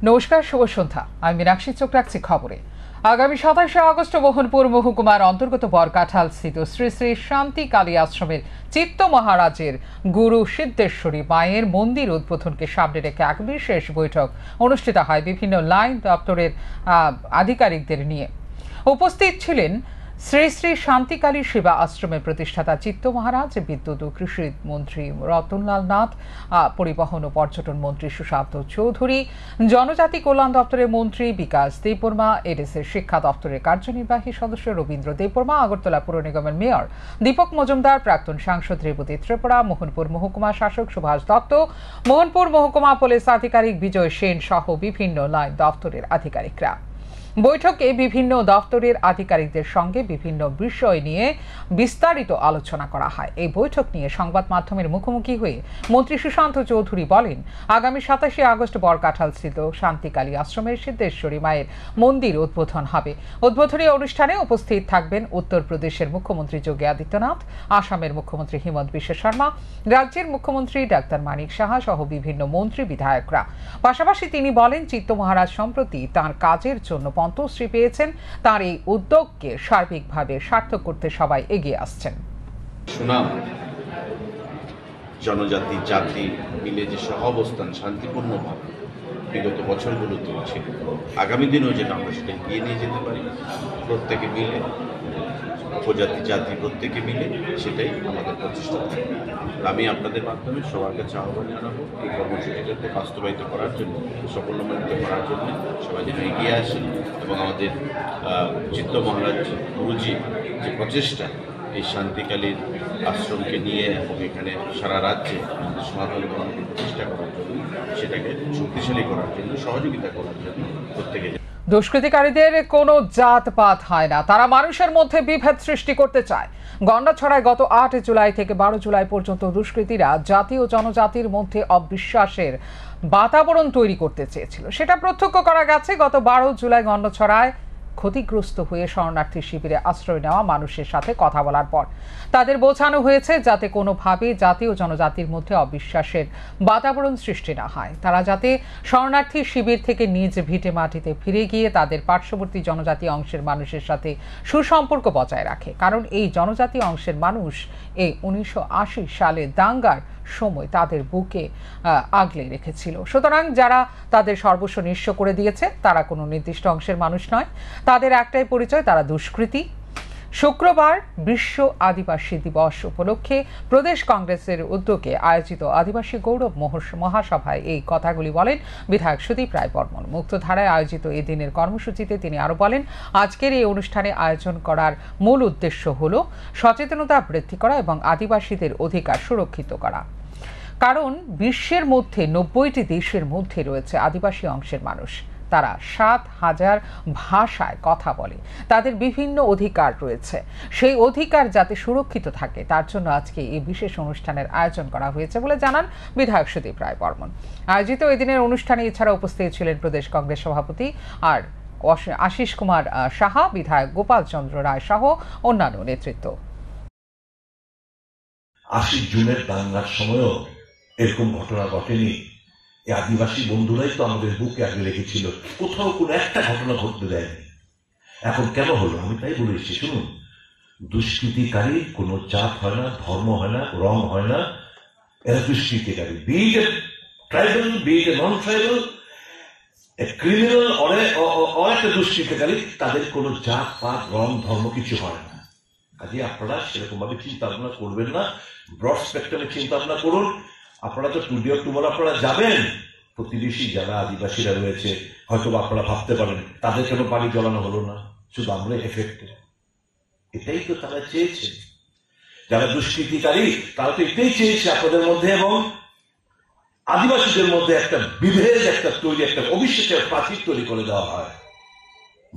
নমস্কার, শুভ সন্ধ্যা। আমি মীনাক্ষী, চোখ রাখছি খবরে। আগামী 27শে আগস্ট মোহনপুর মহকুমার অন্তর্গত বরকাঠাল স্থিত শ্রী শ্রী শান্তি কালী আশ্রমের চিত্ত মহারাজের গুরু সিদ্ধেশ্বরী মায়ের মন্দির উদ্বোধনকে সামনে রেখে এক বিশেষ বৈঠক অনুষ্ঠিত হয় বিভিন্ন লাইন দপ্তরের আধিকারিকদের নিয়ে। উপস্থিত ছিলেন শ্রী শ্রী শান্তিকালী সেবা আশ্রমের প্রতিষ্ঠাতা চিত্ত মহারাজ, বিদ্যুৎ ও কৃষি মন্ত্রী রতনলাল নাথ, পরিবহন ও পর্যটন মন্ত্রী সুশান্ত চৌধুরী, জনজাতি কল্যাণ দপ্তরের মন্ত্রী বিকাশ দেববর্মা, এডিসির শিক্ষা দপ্তরের কার্যনির্বাহী সদস্য রবীন্দ্র দেববর্মা, আগরতলা পুর নিগমের মেয়র দীপক মজুমদার, প্রাক্তন সাংসদ রেবতী ত্রিপুরা, মোহনপুর মহকুমা শাসক সুভাষ দত্ত, মোহনপুর মহকুমা পুলিশ আধিকারিক বিজয় সেন সহ বিভিন্ন লাইন দপ্তরের আধিকারিকরা। বৈঠকে বিভিন্ন দপ্তরের আধিকারিকদের সঙ্গে বিভিন্ন বিষয় নিয়ে বিস্তারিত আলোচনা করা হয়। এই বৈঠক নিয়ে সংবাদ মাধ্যমের মুখোমুখি হয়ে মন্ত্রী সুশান্ত চৌধুরী বলেন, আগামী 27শে আগস্ট বরকাঠাল স্থিত শান্তিকালী আশ্রমের সিদ্ধেশ্বরী মায়ের মন্দির উদ্বোধন হবে। উদ্বোধনী অনুষ্ঠানে উপস্থিত থাকবেন উত্তরপ্রদেশের মুখ্যমন্ত্রী যোগী আদিত্যনাথ, আসামের মুখ্যমন্ত্রী হিমন্ত বিশ্ব শর্মা, রাজ্যের মুখ্যমন্ত্রী ডাক্তার মানিক সাহা সহ বিভিন্ন মন্ত্রী বিধায়করা। পাশাপাশি তিনি বলেন, চিত্ত মহারাজ সম্প্রতি তাঁর কাজের জন্য পদ্মশ্রী পেয়েছেন। তার এই উদ্যোগকে সার্বিকভাবে সার্থক করতে সবাই এগিয়ে আসছেন। সুনাম জনজাতি জাতি মিলে যে সহাবস্থান শান্তিপূর্ণভাবে বিগত বছরগুলোতে ছিল, আগামী দিনেও যেন আমরা সেটা এগিয়ে নিয়ে যেতে পারি, প্রত্যেকে মিলে, উপজাতি জাতি প্রত্যেকে মিলে, সেটাই আমাদের প্রচেষ্টা থাকবে। আমি আপনাদের মাধ্যমে সবার কাছে আহ্বান জানাবো এই কর্মসূচিটাকে বাস্তবায়িত করার জন্য, সফলমণ্ডিত করার জন্য সবাই যেন এগিয়ে আসেন এবং আমাদের চিত্ত মহারাজ গুরুজি যে প্রচেষ্টা এই শান্তিকালীর আশ্রমকে নিয়ে এবং এখানে সারা রাজ্যে সনাতন ধর্মকে প্রতিষ্ঠা করার জন্য, সেটাকে শক্তিশালী করার জন্য, সহযোগিতা করার জন্য প্রত্যেকে। দুষ্কৃতিকারীদের কোনো জাতপাত হয় না, তারা মানুষের মধ্যে বিভেদ সৃষ্টি করতে চায়। গন্ডাছড়ায় গত 8 জুলাই থেকে 12 জুলাই পর্যন্ত দুষ্কৃতীরা জাতি ও জনজাতির মধ্যে অবিশ্বাসের বাতাবরণ তৈরি করতে চেয়েছিল। সেটা প্রত্যক্ষ করা গেছে গত 12 জুলাই গন্ডাছড়ায় ক্ষতিগ্রস্ত হয়ে শরণার্থী শিবিরে আশ্রয় নেওয়া মানুষের সাথে কথা বলার পর তাদের বোঝানো হয়েছে যাতে কোনোভাবে জাতি ও জনজাতির মধ্যে অবিশ্বাসের বাতাবরণ সৃষ্টি না হয়। তারা যাতে শরণার্থী শিবির থেকে নিজ ভিটে মাটিতে ফিরে গিয়ে তাদের পার্শ্ববর্তী জনজাতি অংশের মানুষের সাথে সুসম্পর্ক বজায় রাখে, কারণ এই জনজাতি অংশের মানুষ এই 1980 সালে দাঙ্গার সময় তাদের বুকে আগলে রেখেছিল। সুতরাং যারা তাদের সর্বস্ব নিঃস্ব করে দিয়েছে তারা কোনো নির্দিষ্ট অংশের মানুষ নয়, তাদের একটাই পরিচয়, তারা দুষ্কৃতী। শুক্রবার বিশ্ব আদিবাসী দিবস উপলক্ষে প্রদেশ কংগ্রেসের উদ্যোগে আয়োজিত আদিবাসী গৌরব মহাসভায় এই কথাগুলি বলেন বিধায়ক সুদীপ রায় বর্মন। মুক্তধারায় আয়োজিত এই দিনের কর্মসূচিতে তিনি আরো বলেন, আজকের এই অনুষ্ঠানে আয়োজন করার মূল উদ্দেশ্য হল সচেতনতা বৃদ্ধি করা এবং আদিবাসীদের অধিকার সুরক্ষিত করা। কারণ বিশ্বের মধ্যে 90টি দেশের মধ্যে রয়েছে আদিবাসী অংশের মানুষ। তারা 7000 ভাষায় কথা বলে, তাদের বিভিন্ন অধিকার রয়েছে। সেই অধিকার যাতে সুরক্ষিত থাকে তার জন্য আজকে এই বিশেষ অনুষ্ঠানের আয়োজন করা হয়েছে বলে জানান বিধায়ক সুদীপ রায় বর্মন। আয়োজিত এই দিনের অনুষ্ঠানে এছাড়া উপস্থিত ছিলেন প্রদেশ কংগ্রেস সভাপতি আর আশিস কুমার সাহা, বিধায়ক গোপাল চন্দ্র রায় সহ অন্যান্য নেতৃত্ব। 80 জুনের দাঙ্গার সময়ও এরকম ঘটনা ঘটেনি। এই আদিবাসী বন্ধুরাই তো আমাদের বুকে আগে লেগেছিল, কোথাও কোনো একটা ঘটনা ঘটতে দেয়নি। এখন কেন হলো আমি তাই বলে এসেছি, শুনুন, দুষ্কৃতিকারী কোনো জাত হয় না, ধর্ম হয় না, রং হয় না, এরা দুষ্কৃতিকারী। বি ইট ট্রাইবাল, বি ইট নন ট্রাইবাল, ক্রিমিনাল একটা দুষ্কৃতিকারী, তাদের কোনো জাত পাত রং ধর্ম কিছু হয় না। কাজে আপনারা সেরকম ভাবে চিন্তা ভাবনা করবেন না, ব্রড স্পেকট্রামে চিন্তা ভাবনা করুন। আপনারা তো টুডে অর টুমরো আপনারা যাবেন, প্রতিবেশী যারা আদিবাসীরা রয়েছে হয়তো আপনারা ভাবতে পারেন তাদের কেন বাড়ি জ্বালানো হলো না, শুধু আমরা এফেক্টেড। এটাই তো তারা চেয়েছে, যারা দুষ্কৃতিকারী তারা তো এটাই চেয়েছে আপনাদের মধ্যে এবং আদিবাসীদের মধ্যে একটা বিভেদ, একটা তৈরি, একটা অবিশ্বাসের প্রাচীর তৈরি করে দেওয়া হয়।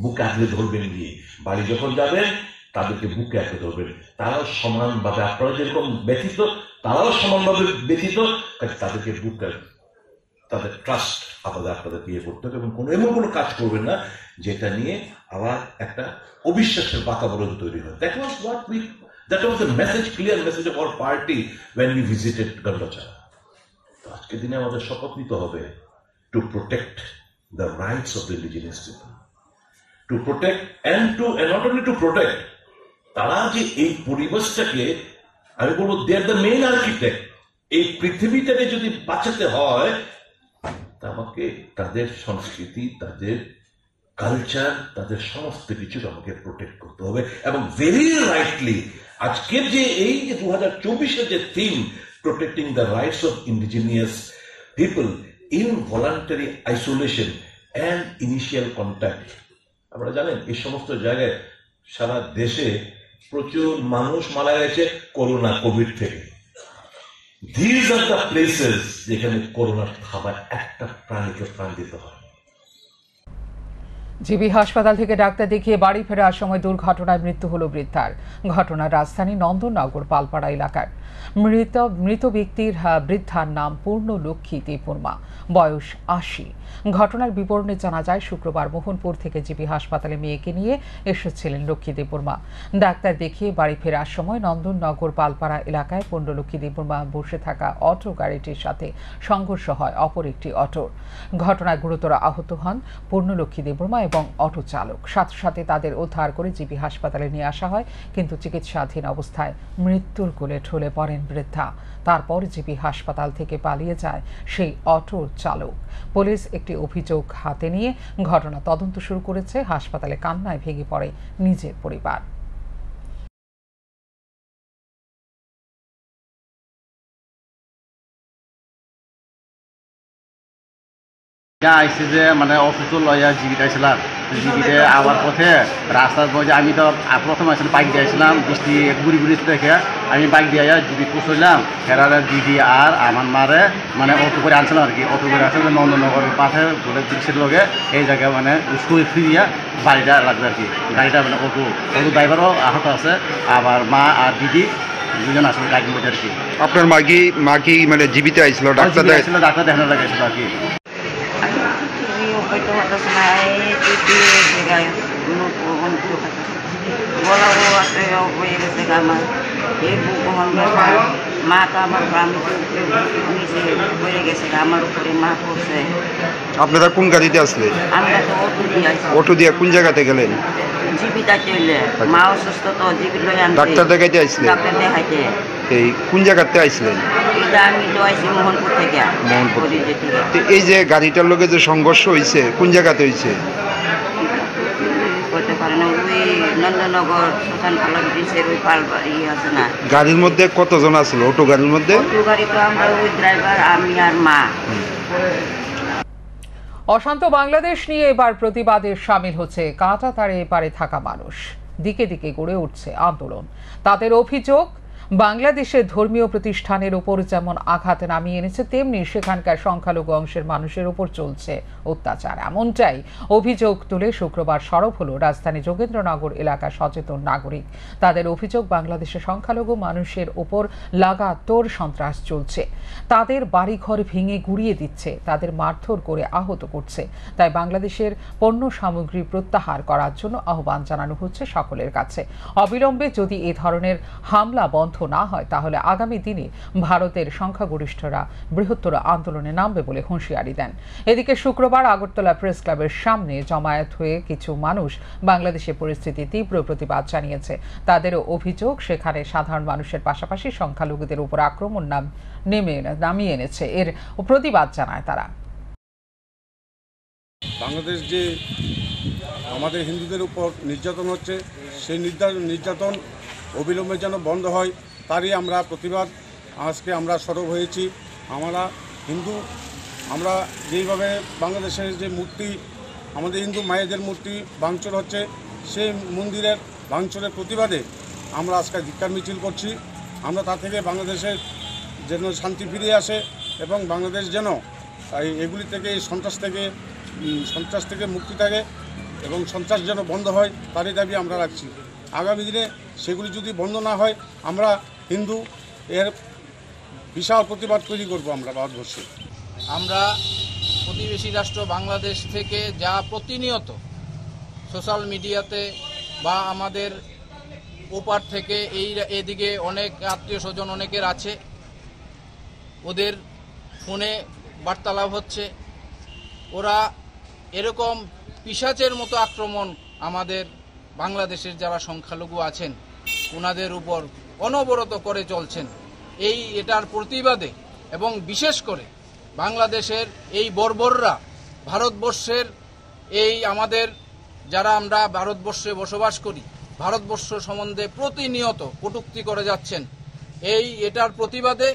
বুকে আগলে ধরবেন গিয়ে বাড়ি যখন যাবেন তাদেরকে বুকে আঁকড়ে ধরবেন। তারাও সমানভাবে, আপনারা যেরকম ব্যথিত তারাও সমানভাবে ব্যথিত, তাদেরকে বুকে, তাদের ট্রাস্ট আপনাদের বিয়ে করতে হবে এবং এমন কোনো কাজ করবেন না যেটা নিয়ে আবার একটা অবিশ্বাসের বাতাবরণ তৈরি হয়। That was the message, clear message of our party when we visited Gandachara. আজকের দিনে আমাদের শপথ নিতে হবে to protect the rights of the indigenous people. To protect and not only to protect, তারা যে এই পরিবেশটাকে, আমি বলবো দে আর দ্য মেইন আর্কিটেক্ট, এই পৃথিবীটাকে যদি বাঁচাতে হয় আমাকে তাদের সংস্কৃতি, তাদের কালচার, তাদের সমস্ত কিছু আমাকে প্রোটেক্ট করতে হবে। এবং ভেরি রাইটলি আজকের যে এই যে 2024-এর যে theme, protecting the rights of indigenous people in voluntary isolation and initial contact, আপনারা জানেন এই সমস্ত জায়গায় সারা দেশে প্রচুর মানুষ মারা গেছে করোনা, কোভিড থেকে। These are the places যেখানে করোনার খাবার একটা প্রাণীকে প্রাণ দিতে হয়। জিবি হাসপাতাল থেকে ডাক্তার দেখিয়ে বাড়ি ফেরার সময় দুর্ঘটনায় মৃত্যু হলো বৃদ্ধার। ঘটনা রাজধানী নন্দননগর পালপাড়া এলাকার। মৃত ব্যক্তির বৃদ্ধার নাম পূর্ণলক্ষ্মী দেববর্মা, বয়স ৮০। ঘটনার বিবরণে জানা যায়, শুক্রবার মোহনপুর থেকে জিবি হাসপাতালে মেয়েকে নিয়ে এসেছিলেন লক্ষ্মী দেববর্মা। ডাক্তার দেখিয়ে বাড়ি ফেরার সময় নন্দননগর পালপাড়া এলাকায় পূর্ণলক্ষ্মী দেববর্মা বসে থাকা অটো গাড়িটির সাথে সংঘর্ষ হয় অপর একটি অটোর। ঘটনায় গুরুতর আহত হন পূর্ণলক্ষ্মী দেববর্মা এবং অটো চালক। সাথে সাথে তাদের উদ্ধার করে জিবি হাসপাতালে নিয়ে আসা হয়, কিন্তু চিকিৎসাধীন অবস্থায় মৃত্যুর কোলে ঢলে পড়েন বৃদ্ধা। তারপর জিবি হাসপাতাল থেকে পালিয়ে যায় সেই অটো চালক। পুলিশ একটি অভিযোগ হাতে নিয়ে ঘটনা তদন্ত শুরু করেছে। হাসপাতালে কান্নায় ভেঙে পড়ে নিজের পরিবার। আইসি যে মানে অসুস্থ লইয়া জিবিতে আইছিলাম, জিবিতে আবার পথে রাস্তার মধ্যে আমি তো প্রথম আসলে বাইক দিয়ে আসছিলাম, বৃষ্টি ঘুরি ঘুরি দেখে আমি বাইক দিয়ে জিবি পৌঁছলাম। ফেরালে জিবি আর আমার মারে মানে অটো করে আনছিলাম আর কি। অটো করে আসলে নন্দননগরের পাশে বলে দৃশ্যের লগে এই জায়গায় মানে স্কুল ফিরিয়া বাড়িটা লাগবে আর কি। গাড়িটা মানে অটো ড্রাইভারও আহত আছে, আবার মা আর দিদি দুজন আসলে গাড়ির মধ্যে আর কি। আপনার মা কি মানে জীবিত আইছিল? ডাক্তার দেখানো লাগাইছিল আর কি। আপনারা কোন গাড়িতে আসলে? অটো দিয়ে কোন জায়গাতে গেলেন? ডাক্তার দেখাইতে আসলেন? এই কোন জায়গাতে আইছিলেন? মোহনপুর। এই যে গাড়িটার লোকে যে সংঘর্ষ হয়েছে কোন জায়গাতে হয়েছে? গাড়ির মধ্যে কতজন আসলো? অটো গাড়ির মধ্যে অশান্ত বাংলাদেশ নিয়ে এবার প্রতিবাদে সামিল হচ্ছে কাঁটাতারে এপারে থাকা মানুষ। দিকে দিকে গড়ে উঠছে আন্দোলন। তাদের অভিযোগ, বাংলাদেশের ধর্মীয় প্রতিষ্ঠানের উপর যেমন আঘাত নামিয়ে এনেছে, তেমনি সেখানকার সংখ্যালঘু অংশের মানুষের উপর চলছে অত্যাচার। এমনটাই অভিযোগ তুলে শুক্রবার সরব হলো রাজধানী যোগেন্দ্রনগর এলাকার সচেতন নাগরিক। তাদের অভিযোগ, বাংলাদেশের সংখ্যালঘু মানুষের উপর লাগাতার সন্ত্রাস চলছে। তাদের বাড়িঘর ভেঙে গুড়িয়ে দিচ্ছে, তাদের মারধর করে আহত করছে। তাই বাংলাদেশের পণ্য সামগ্রী প্রত্যাহার করার জন্য আহ্বান জানানো হচ্ছে সকলের কাছে। অবিলম্বে যদি এ ধরনের হামলা বন্ধ না হয়, তাহলে আগামী দিনে ভারতের সংখ্যাগরিষ্ঠরা বৃহত্তর আন্দোলনে নামবে বলে হুঁশিয়ারি দেন। এদিকে শুক্রবার আগরতলা প্রেস ক্লাবের সামনে জমায়েত হয়ে কিছু মানুষ বাংলাদেশের পরিস্থিতির তীব্র প্রতিবাদ জানিয়েছে। তাদেরও অভিযোগ, সেখানে সাধারণ মানুষের পাশাপাশি সংখ্যালঘুদের উপর আক্রমণ নামিয়ে এনেছে। এর প্রতিবাদ জানায় তারা। বাংলাদেশ যে আমাদের হিন্দুদের উপর নির্যাতন হচ্ছে, সেই নির্যাতন অবিলম্বে যেন বন্ধ হয়, তারই আমরা প্রতিবাদ আজকে আমরা সরব হয়েছি। আমরা হিন্দু, আমরা যেইভাবে বাংলাদেশের যে মূর্তি, আমাদের হিন্দু মায়েদের মূর্তি ভাঙচুর হচ্ছে, সেই মন্দিরের ভাঙচুরের প্রতিবাদে আমরা আজকে ধিক্কার মিছিল করছি। আমরা তা থেকে বাংলাদেশের যেন শান্তি ফিরে আসে এবং বাংলাদেশ যেন এগুলি থেকে, এই সন্ত্রাস থেকে মুক্তি থাকে এবং সন্ত্রাস যেন বন্ধ হয়, তারই দাবি আমরা রাখছি। আগামী দিনে সেগুলি যদি বন্ধ না হয়, আমরা হিন্দু এর বিশাল প্রতিবাদ তৈরি করব আমরা ভারতবর্ষে। আমরা প্রতিবেশী রাষ্ট্র বাংলাদেশ থেকে যা প্রতিনিয়ত সোশ্যাল মিডিয়াতে বা আমাদের ওপার থেকে এদিকে অনেক আত্মীয় স্বজন অনেকের আছে, ওদের ফোনে বার্তালাপ হচ্ছে, ওরা এরকম পিশাচের মতো আক্রমণ আমাদের বাংলাদেশের যারা সংখ্যালঘু আছেন ওনাদের উপর অনবরত করে চলছেন। এটার প্রতিবাদে এবং বিশেষ করে বাংলাদেশের এই বর্বররা ভারতবর্ষের আমাদের যারা আমরা ভারতবর্ষে বসবাস করি ভারতবর্ষ সম্বন্ধে প্রতিনিয়ত কটূক্তি করে যাচ্ছেন। এটার প্রতিবাদে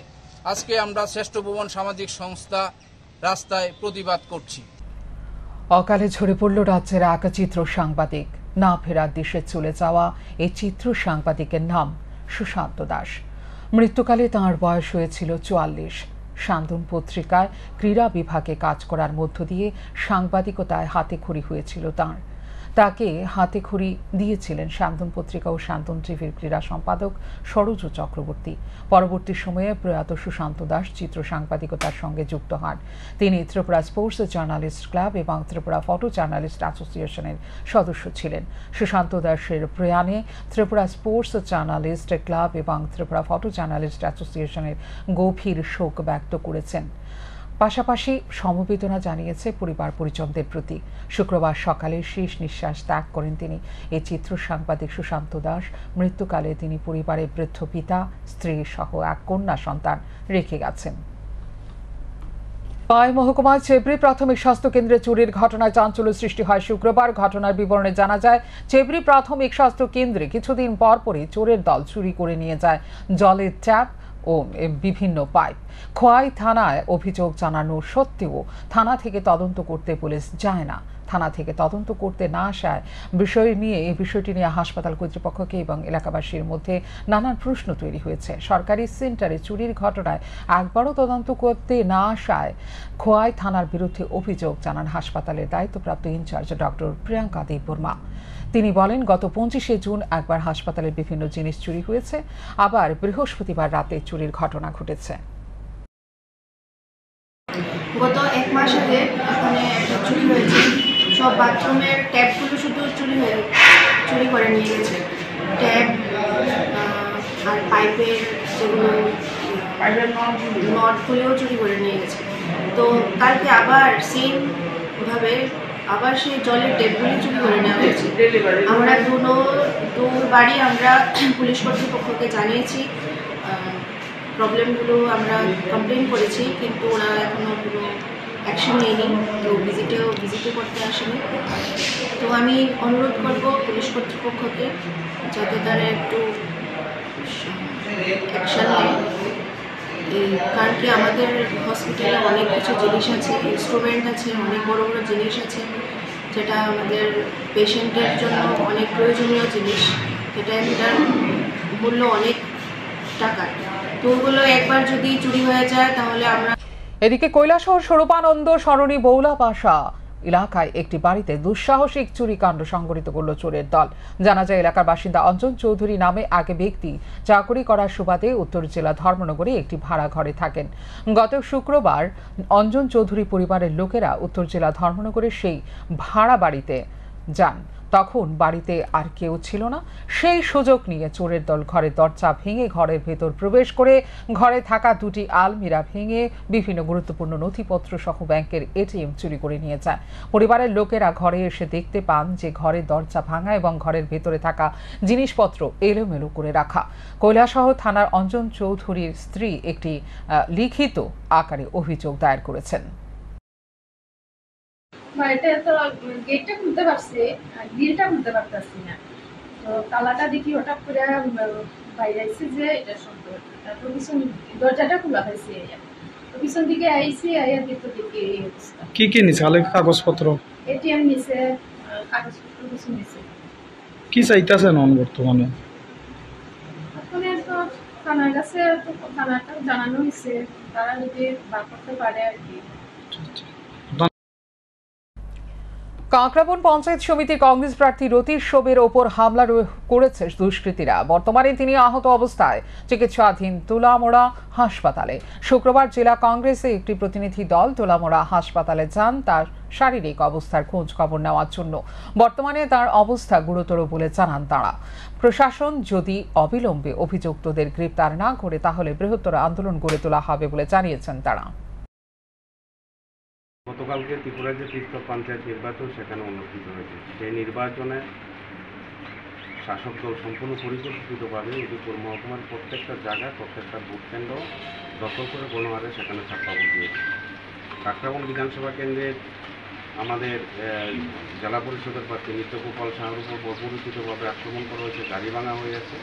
আজকে আমরা শ্রেষ্ঠ ভুবন সামাজিক সংস্থা রাস্তায় প্রতিবাদ করছি। অকালে ঝরে পড়ল রাজ্যের এক চিত্র সাংবাদিক। না ফেরার দেশে চলে যাওয়া এই চিত্র সাংবাদিকের নাম সুশান্ত দাস। মৃত্যুকালে তাঁর বয়স হয়েছিল ৪৪। শান্তন পত্রিকায় ক্রীড়া বিভাগে কাজ করার মধ্য দিয়ে সাংবাদিকতায় হাতেখড়ি হয়েছিল তাঁর। তাকে হাতেখড়ি দিয়েছিলেন শান্তন পত্রিকা ও শান্তন টিভির ক্রীড়া সম্পাদক সরোজ চক্রবর্তী। পরবর্তী সময়ে প্রয়াত সুশান্ত দাস চিত্র সাংবাদিকতার সঙ্গে যুক্ত হন। তিনি ত্রিপুরা স্পোর্টস জার্নালিস্ট ক্লাব এবং ত্রিপুরা ফটো জার্নালিস্ট অ্যাসোসিয়েশনের সদস্য ছিলেন। সুশান্ত দাসের প্রয়াণে ত্রিপুরা স্পোর্টস জার্নালিস্ট ক্লাব এবং ত্রিপুরা ফটো জার্নালিস্ট অ্যাসোসিয়েশনের গভীর শোক ব্যক্ত করেছেন। পাশাপাশি সমবেদনা জানিয়েছে পরিবার পরিজনদের প্রতি। শুক্রবার সকালে শেষ নিঃশ্বাস ত্যাগ করেন তিনি। এই চিত্র সাংবাদিক সুশান্ত দাস মৃত্যুকালে তিনি পরিবারের বৃদ্ধ পিতা, স্ত্রী সহ এক কন্যা সন্তান রেখে গেছেন। পাই মহকুমায় চেবড়ি প্রাথমিক স্বাস্থ্য কেন্দ্রে চুরির ঘটনায় চাঞ্চল্য সৃষ্টি হয় শুক্রবার। ঘটনার বিবরণে জানা যায়, চেবড়ি প্রাথমিক স্বাস্থ্য কেন্দ্রে কিছুদিন পরপরই চোরের দল চুরি করে নিয়ে যায় জলের ট্যাপ ও বিভিন্ন পাইপ। খোয়াই থানায় অভিযোগ জানানো সত্ত্বেও থানা থেকে তদন্ত করতে পুলিশ যায় না। থানা থেকে তদন্ত করতে না আসায় বিষয়টি নিয়ে হাসপাতাল কর্তৃপক্ষকে এবং এলাকাবাসীর মধ্যে নানান প্রশ্ন তৈরি হয়েছে। সরকারি সেন্টারে চুরির ঘটনায় একবারও তদন্ত করতে না আসায় খোয়াই থানার বিরুদ্ধে অভিযোগ জানান হাসপাতালের দায়িত্বপ্রাপ্ত ইনচার্জ ডক্টর প্রিয়াঙ্কা দেববর্মা। তিনি বলেন, গত ২৫শে জুন একবার হাসপাতালের বিভিন্ন জিনিস চুরি হয়েছে, আবার বৃহস্পতিবার রাতে চুরির ঘটনা ঘটেছে। গত ১ মাস আগে এখানে একটা চুরি হয়েছে। সব বাথরুমের ট্যাপগুলো শুধু চুরি করে নিয়ে গেছে। ট্যাপ আর পাইপের যেগুলো নটগুলোও চুরি করে নিয়ে গেছে। তো কালকে আবার সেমভাবে আবার সেই জলের ট্যাপগুলি চুরি করে নেওয়া হয়েছে। আমরা দুবারই আমরা পুলিশ কর্তৃপক্ষকে জানিয়েছি, প্রবলেমগুলো আমরা কমপ্লেন করেছি, কিন্তু ওরা এখনও কোনো অ্যাকশন নেয়নি। তো ভিজিটও করতে আসেনি। তো আমি অনুরোধ করব পুলিশ কর্তৃপক্ষকে যাতে তারা একটু অ্যাকশন নেয়। কারণ কি আমাদের হসপিটালে অনেক কিছু জিনিস আছে, ইনস্ট্রুমেন্ট আছে, অনেক বড় বড় জিনিস আছে, যেটা আমাদের পেশেন্টের জন্য অনেক প্রয়োজনীয় জিনিস। এটার মূল্য অনেক টাকা। তো ওগুলো একবার যদি চুরি হয়ে যায় তাহলে আমরা। এদিকে কৈলাসহর স্বরূপানন্দ সরণি বৌলা পাশা এলাকায় একটি বাড়িতে দুঃসাহসিক চুরিকাণ্ড সংঘটিত করল চোরের দল। জানা যায়, এলাকার বাসিন্দা অঞ্জন চৌধুরী নামে এক ব্যক্তি চাকরি করার সুবাদে উত্তর জেলা ধর্মনগরে একটি ভাড়া ঘরে থাকেন। গত শুক্রবার অঞ্জন চৌধুরী পরিবারের লোকেরা উত্তর জেলা ধর্মনগরের সেই ভাড়া বাড়িতে যান। তখন বাড়িতে আর কেউ ছিল না। সেই সুযোগ নিয়ে চোরের দল ঘরের দরজা ভেঙে ঘরের ভেতর প্রবেশ করে ঘরে থাকা দুটি আলমিরা ভেঙে বিভিন্ন গুরুত্বপূর্ণ নথিপত্র সহ ব্যাংকের এটিএম চুরি করে নিয়ে যায়। পরিবারের লোকেরা ঘরে এসে দেখতে পান যে ঘরের দরজা ভাঙা এবং ঘরের ভেতরে থাকা জিনিসপত্র এলোমেলো করে রাখা। কৈলাসহর থানার অঞ্জন চৌধুরীর স্ত্রী একটি লিখিত আকারে অভিযোগ দায়ের করেছেন। বাড়িতে তো গেটটা খুলতে পারছি, গ্রিলটা খুলতে পারতেছি না। তো তালাটা দেখি হঠাৎ করে বাইরে আইসি যে এটা শব্দ, তারপর পিছন দরজাটা খোলা হয়েছে। তো পিছন দিকে আইসি, আইয়ার ভিতর দিকে এই অবস্থা। কি নিছে? কাগজপত্র, এটিএম নিছে, কাগজপত্র কিছু নিছে। কি চাইতেছেন বর্তমানে? এখন তো থানার কাছে থানাটা জানানো হয়েছে, তারা যদি বার করতে পারে আর কি। কাঁকড়াবন পঞ্চায়েত সমিতির কংগ্রেস প্রার্থী রতীশ শোভের ওপর হামলা করেছে দুষ্কৃতীরা। বর্তমানে তিনি আহত অবস্থায় চিকিৎসাধীন তুলামোড়া হাসপাতালে। শুক্রবার জেলা কংগ্রেসের একটি প্রতিনিধি দল তুলামোড়া হাসপাতালে যান তার শারীরিক অবস্থার খোঁজ খবর নেওয়ার জন্য। বর্তমানে তার অবস্থা গুরুতর বলে জানান তারা। প্রশাসন যদি অবিলম্বে অভিযুক্তদের গ্রেপ্তার না করে তাহলে বৃহত্তর আন্দোলন গড়ে তোলা হবে বলে জানিয়েছেন তারা। গতকালকে ত্রিপুরার যে তীর্থ পঞ্চায়েত নির্বাচন সেখানে অনুষ্ঠিত হয়েছে। সেই নির্বাচনে শাসক দল সম্পূর্ণ পরিকল্পিতভাবে উদয়পুর মহকুমার প্রত্যেকটা জায়গায় প্রত্যেকটা ভোট কেন্দ্র দখল করে গণহারে সেখানে ছাপ্পাবো দিয়েছে। কাকরাবন বিধানসভা কেন্দ্রের আমাদের জেলা পরিষদের প্রার্থী নিত্যগোপাল সাহার উপর অপরিচিতভাবে আক্রমণ করা হয়েছে, গাড়ি ভাঙা হয়েছে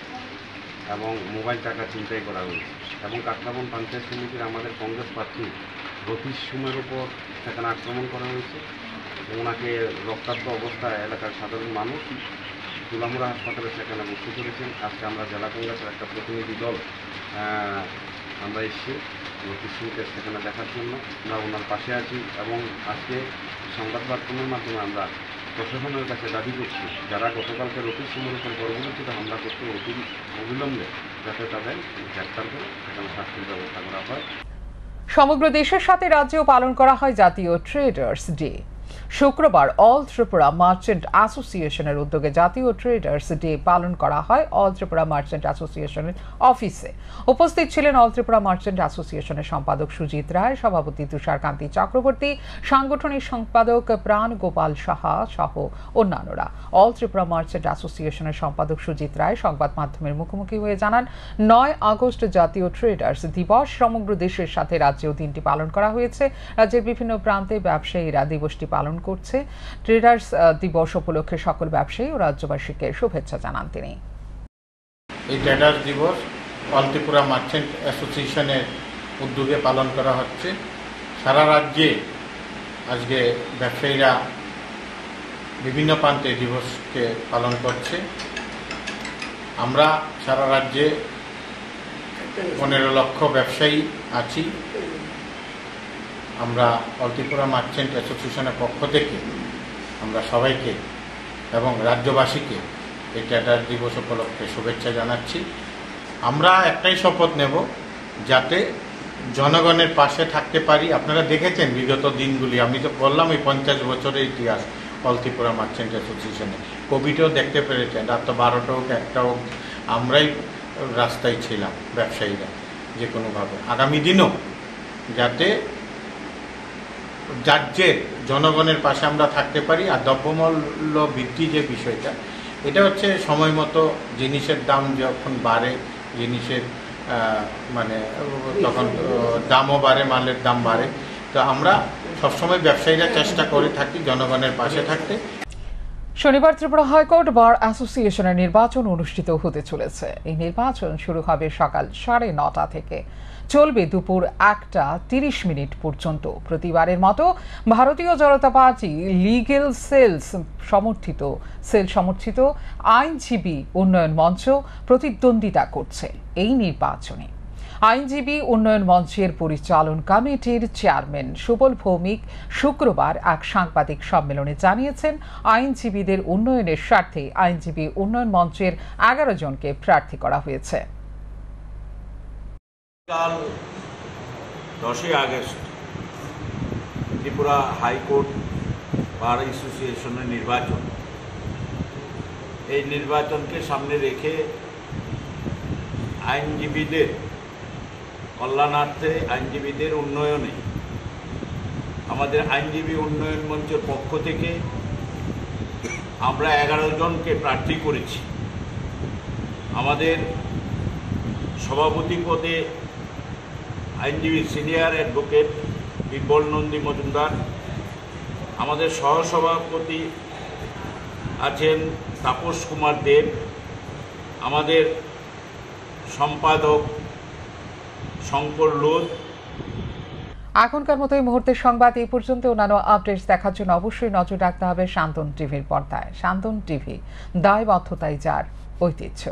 এবং মোবাইল টাকা ছিনতাই করা হয়েছে। এবং কাকরাবন পঞ্চায়েত সমিতির আমাদের কংগ্রেস প্রার্থী রতীশ সুমের উপর সেখানে আক্রমণ করা হয়েছে। ওনাকে রক্তাক্ত অবস্থায় এলাকার সাধারণ মানুষ তুলামুড়া হাসপাতালে সেখানে ভর্তি করেছেন। আজকে আমরা জেলা কংগ্রেসের একটা প্রতিনিধি দল আমরা এসেছি রতীশ সুমকে সেখানে দেখার জন্য। আমরা ওনার পাশে আছি এবং আজকে সংবাদ মাধ্যমের মাধ্যমে আমরা প্রশাসনের কাছে দাবি করছি যারা গতকালকে রতীশ সুমের উপর পরবর্তীতে হামলা করতে অবিলম্বে যাতে তাদের গ্রেপ্তার করে সেখানে শাস্তির ব্যবস্থা করা হয়। সমগ্র দেশের সাথে রাজ্যেও পালন করা হয় জাতীয় ট্রেডার্স ডে। শুক্রবার অল ত্রিপুরা মার্চেন্ট অ্যাসোসিয়েশনের উদ্যোগে জাতীয় ট্রেডার্স ডে পালন করা হয় অল ত্রিপুরা মার্চেন্ট অ্যাসোসিয়েশনের অফিসে। উপস্থিত ছিলেন অল ত্রিপুরা মার্চেন্ট অ্যাসোসিয়েশনের সম্পাদক সুজিত রায়, সভাপতি তুষারকান্তি চক্রবর্তী, সাংগঠনিক সম্পাদক প্রাণ গোপাল সাহা সহ অন্যান্যরা। অল ত্রিপুরা মার্চেন্ট অ্যাসোসিয়েশনের সম্পাদক সুজিত রায় সংবাদ মাধ্যমের মুখোমুখি হয়ে জানান, 9 আগস্ট জাতীয় ট্রেডার্স দিবস। সমগ্র দেশের সাথে রাজ্যেও দিনটি পালন করা হয়েছে। রাজ্যের বিভিন্ন প্রান্তে ব্যবসায়ীরা দিবসটি পালন করছে। ট্রেডার্স দিবস উপলক্ষে সকল ব্যবসায়ী ও রাজ্যবাসীকে শুভেচ্ছা জানান তিনি। এই ট্রেডার্স দিবস অল ত্রিপুরা মার্চেন্ট অ্যাসোসিয়েশনের উদ্যোগে পালন করা হচ্ছে। সারা রাজ্যে আজকে ব্যবসায়ীরা বিভিন্ন প্রান্তে দিবসকে পালন করছে। আমরা সারা রাজ্যে 15 লক্ষ ব্যবসায়ী আছি। আমরা অল ত্রিপুরা মার্চেন্ট অ্যাসোসিয়েশনের পক্ষ থেকে আমরা সবাইকে এবং রাজ্যবাসীকে এই ট্রেডার্স দিবস উপলক্ষে শুভেচ্ছা জানাচ্ছি। আমরা একটাই শপথ নেব যাতে জনগণের পাশে থাকতে পারি। আপনারা দেখেছেন বিগত দিনগুলি, আমি তো বললাম এই 50 বছরের ইতিহাস অল ত্রিপুরা মার্চেন্ট অ্যাসোসিয়েশনে। কোভিডেও দেখতে পেরেছেন, রাত 12টা হোক 1টা হোক আমরাই রাস্তায় ছিলাম ব্যবসায়ীরা যে কোনোভাবে। আগামী দিনও যাতে রাজ্যের জনগণের পাশে আমরা থাকতে পারি। আর দ্রব্যমূল্য বৃদ্ধি যে বিষয়টা, এটা হচ্ছে সময় মতো জিনিসের দাম যখন বাড়ে, জিনিসের মানে তখন দামও বাড়ে, মালের দাম বাড়ে। তো আমরা সবসময় ব্যবসায়ীরা চেষ্টা করে থাকি জনগণের পাশে থাকতে। শনিবার ত্রিপুরা হাইকোর্ট বার অ্যাসোসিয়েশনের নির্বাচন অনুষ্ঠিত হতে চলেছে। এই নির্বাচন শুরু হবে সকাল 9:30 থেকে, চলবে দুপুর 1:30 পর্যন্ত। প্রতিবারের মতো ভারতীয় জনতা পার্টি লিগ্যাল সেল সমর্থিত আইনজীবী উন্নয়ন মঞ্চ প্রতিদ্বন্দ্বিতা করছে এই নির্বাচনে। আইনজীবী উন্নয়ন মঞ্চের পরিচালন কমিটির চেয়ারম্যান সুবল ভৌমিক শুক্রবার এক সাংবাদিক সম্মেলনে জানিয়েছেন, আইনজীবীদের উন্নয়নের স্বার্থে আইনজীবী উন্নয়ন মঞ্চের 11 জনকে প্রার্থী করা হয়েছে। কাল 10 আগস্ট ত্রিপুরা হাইকোর্ট বার অ্যাসোসিয়েশনের নির্বাচন। এই নির্বাচনকে সামনে রেখে আইনজীবীদের কল্যাণার্থে, আইনজীবীদের উন্নয়নে আমাদের আইনজীবী উন্নয়ন মঞ্চের পক্ষ থেকে আমরা 11 জনকে প্রার্থী করেছি। আমাদের সভাপতি পদে আইনজীবী সিনিয়র অ্যাডভোকেট বিবল নন্দী মজুমদার, আমাদের সহসভাপতি আছেন তাপস কুমার দেব, আমাদের সম্পাদক শঙ্কর লোধ। এখনকার মতো এই মুহূর্তের সংবাদ এই পর্যন্ত। অন্যান্য আপডেটস দেখার জন্য অবশ্যই নজর রাখতে হবে শান্তন টিভির পর্দায়। শান্তন টিভি, দায়বদ্ধতাই যার ঐতিহ্য।